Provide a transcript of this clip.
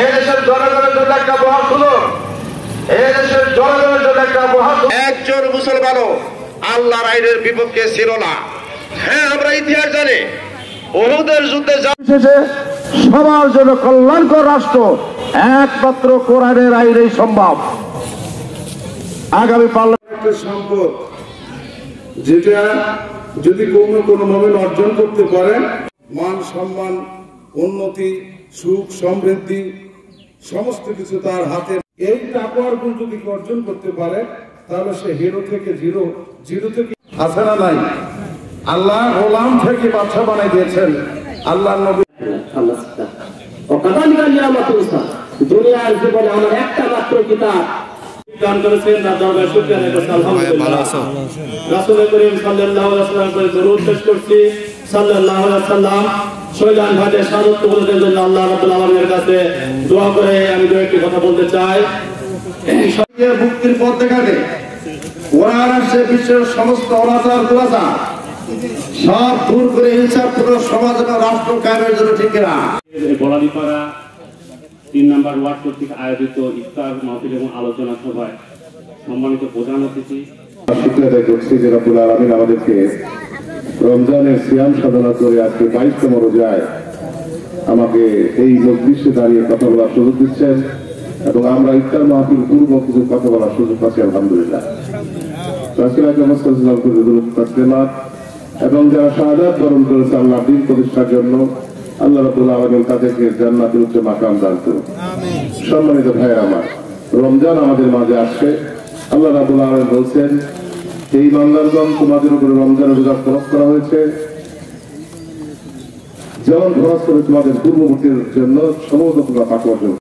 এই দেশের জনগণের জন্য একটা মহা সুযোগ, এই দেশের জনগণের জন্য একটা মহা সুযোগ। একজন মুসলমানও আল্লাহর আইনের বিপক্ষে ছিল না। হ্যাঁ, আমরা ইতিহাস জানি, উহুদের যুদ্ধে শেষে সবার জন্য কল্যাণকর রাষ্ট্র একমাত্র কোরআনের আইনেই সম্ভব। আগামী পার্লামেন্টের সম্পদ যেটা যদি কোনো মোমেন অর্জন করতে পারে, মান সম্মান, উন্নতি, সুখ, সমৃদ্ধি সমস্ত কিছু তার হাতে। এই তাকওয়ার গুণ যদি অর্জন করতে পারে তাহলে সে হিরো থেকে জিরো, জিরো থেকে আছে না নাই। আল্লাহ গোলাম থেকে বাদশা বানাই দিয়েছেন। আল্লাহ নবী দুনিয়ার জীবনে আমার একটা মাত্র কিতাব দান করেছেন, তার দরবারে শুকরিয়া আদায় করছি। আলহামদুলিল্লাহ। রাসূল করিম সাল্লাল্লাহু আলাইহি ওয়াসাল্লাম করে দরুদ পেশ করছি। সাল্লাল্লাহু আলাইহি ওয়াসাল্লাম শহীদান ভাইদের শাহাদাত কবুলের জন্য আল্লাহ রাব্বুল আলামিনের কাছে দোয়া করে আমি দু একটি কথা বলতে চাই। সত্যের মুক্তির পথ দেখাতে কোরআন আসছে বিশ্বের সমস্ত অনাচার দুরাচার সব দূর করে হিংসাপূর্ণ সমাজ এবং রাষ্ট্র কায়েমের জন্য। ঠিক না? বলালিপাড়া ৩ নম্বর ওয়ার্ড কর্তৃক আয়োজিত ইফতার মাহফিল এবং আলোচনা সভায় সম্মানিত প্রধান অতিথি শুকরিয়া আদায় করছি যে রব্বুল আলামিন আমাদেরকে রমজানের সিয়াম সাধনা করে আজকে 22তম রোজায় আমাকে এই মজলিসে দাঁড়িয়ে কথা বলার সুযোগ দিচ্ছেন এবং আমরা ইফতার মাহফিল পূর্ব কিছু কথা বলার সুযোগ পাচ্ছি। আলহামদুলিল্লাহ। এবং যারা শাহাদাত বরণ করেছে আল্লাহ দ্বীন প্রতিষ্ঠার জন্য আল্লাহ রাব্বুল আলামিন তাদেরকে জান্নাতের উচ্চ মাকাম দান করুন। সম্মানিত ভাইয়েরা আমার, রমজান আমাদের মাঝে আসছে। আল্লাহ রাব্বুল আলামিন বলছেন, এই বান্দারগণ তোমাদের উপরে রমজানের রোজা ফরজ করা হয়েছে, যেমন খরচ করে তোমাদের পূর্ববর্তীর জন্য সমস্ত তোমরা পাক অর্জন